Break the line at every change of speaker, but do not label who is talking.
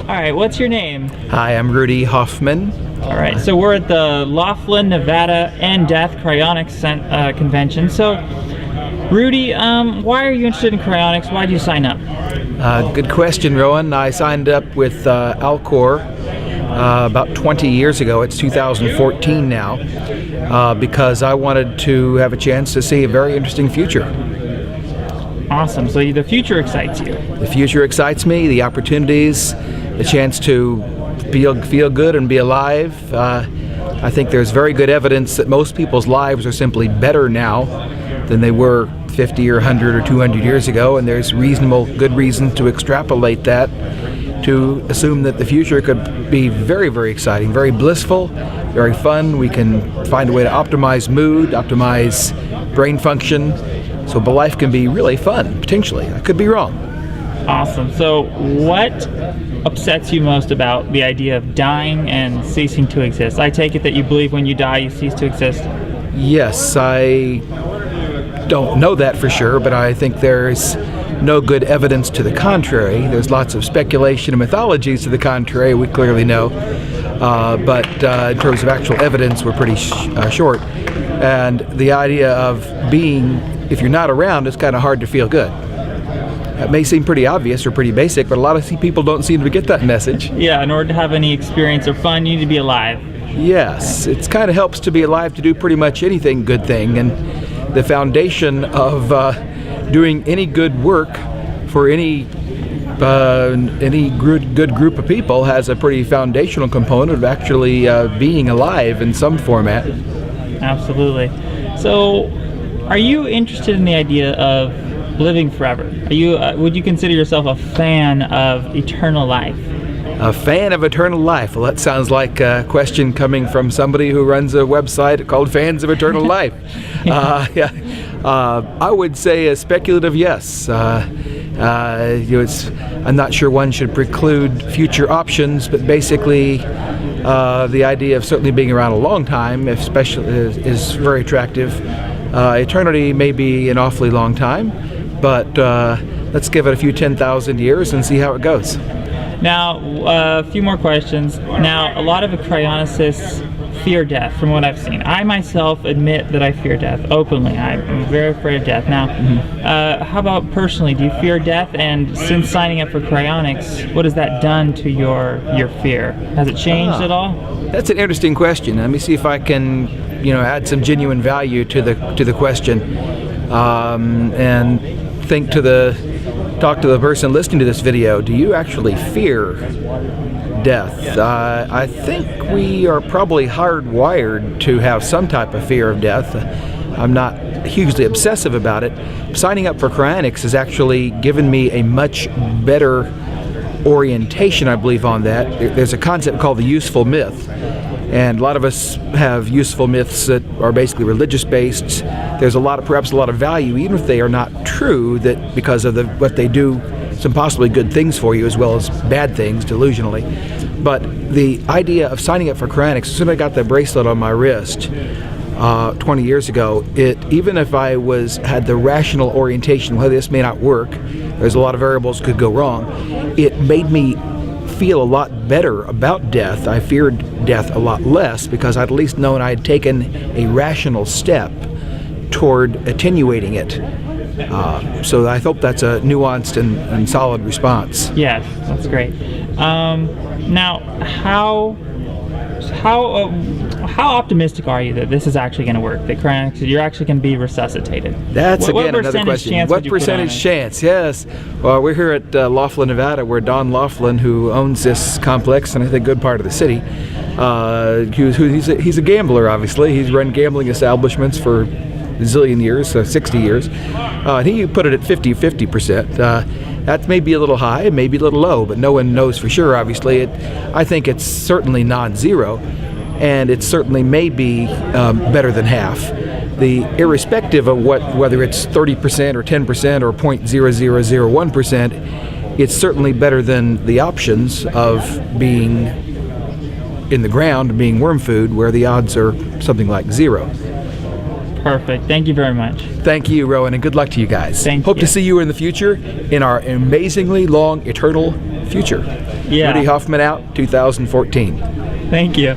All right, what's your name?
Hi, I'm Rudy Hoffman.
All right, so we're at the Laughlin, Nevada and Death Cryonics convention. So, Rudy, why are you interested in cryonics? Why did you sign up?
Good question, Rowan. I signed up with Alcor about 20 years ago. It's 2014 now, because I wanted to have a chance to see a very interesting future.
Awesome. So the future excites you.
The future excites me. The opportunities, the chance to feel good and be alive. I think there's very good evidence that most people's lives are simply better now than they were 50 or 100 or 200 years ago, and there's good reason to extrapolate that to assume that the future could be very, very exciting, very blissful, very fun. We can find a way to optimize mood, optimize brain function, so life can be really fun, potentially. I could be wrong.
Awesome. So what upsets you most about the idea of dying and ceasing to exist? I take it that you believe when you die you cease to exist?
Yes, I don't know that for sure, but I think there's no good evidence to the contrary. There's lots of speculation and mythologies to the contrary, we clearly know, but in terms of actual evidence we're pretty short. And the idea of being, if you're not around, it's kind of hard to feel good. That may seem pretty obvious or pretty basic, but a lot of people don't seem to get that message.
Yeah, in order to have any experience or fun, you need to be alive.
Yes, it kind of helps to be alive to do pretty much anything good thing, and the foundation of doing any good work for any good group of people has a pretty foundational component of actually being alive in some format.
Absolutely. So, are you interested in the idea of living forever? Are you? Would you consider yourself a fan of eternal life?
A fan of eternal life? Well, that sounds like a question coming from somebody who runs a website called Fans of Eternal Life. Yeah. I would say a speculative yes. I'm not sure one should preclude future options, but basically the idea of certainly being around a long time, especially, is very attractive. Eternity may be an awfully long time, but let's give it a few 10,000 years and see how it goes.
Now, a few more questions. Now, a lot of cryonicists fear death, from what I've seen. I myself admit that I fear death openly. I'm very afraid of death. Now, how about personally? Do you fear death? And since signing up for cryonics, what has that done to your fear? Has it changed at all?
That's an interesting question. Let me see if I can, add some genuine value to the question, and talk to the person listening to this video. Do you actually fear death? I think we are probably hardwired to have some type of fear of death. I'm not hugely obsessive about it. Signing up for cryonics has actually given me a much better orientation, I believe, on that. There's a concept called the useful myth, and a lot of us have useful myths that are basically religious-based. There's perhaps a lot of value, even if they are not true, that because of what they do, some possibly good things for you as well as bad things, delusionally. But the idea of signing up for cryonics, as soon as I got that bracelet on my wrist 20 years ago, even if I had the rational orientation, well, this may not work, there's a lot of variables that could go wrong, it made me feel a lot better about death. I feared death a lot less because I'd at least known I had taken a rational step toward attenuating it. So I hope that's a nuanced and solid response.
Yes, that's great. Now, how optimistic are you that this is actually going to work? That cryonics, you're actually going to be resuscitated?
That's another question. What percentage chance? Yes. Well, we're here at Laughlin, Nevada, where Don Laughlin, who owns this complex and I think a good part of the city, he's a gambler. Obviously, he's run gambling establishments for a zillion years, 60 years. And he put it at 50%. That may be a little high, maybe a little low, but no one knows for sure, obviously. I think it's certainly non-zero, and it certainly may be better than half. Irrespective of whether it's 30% or 10% or 0.0001%, it's certainly better than the options of being in the ground, being worm food, where the odds are something like zero.
Perfect. Thank you very much.
Thank you, Rowan, and good luck to you guys.
Thank you.
Hope to see you in the future in our amazingly long, eternal future.
Yeah.
Rudy Hoffman out, 2014.
Thank you.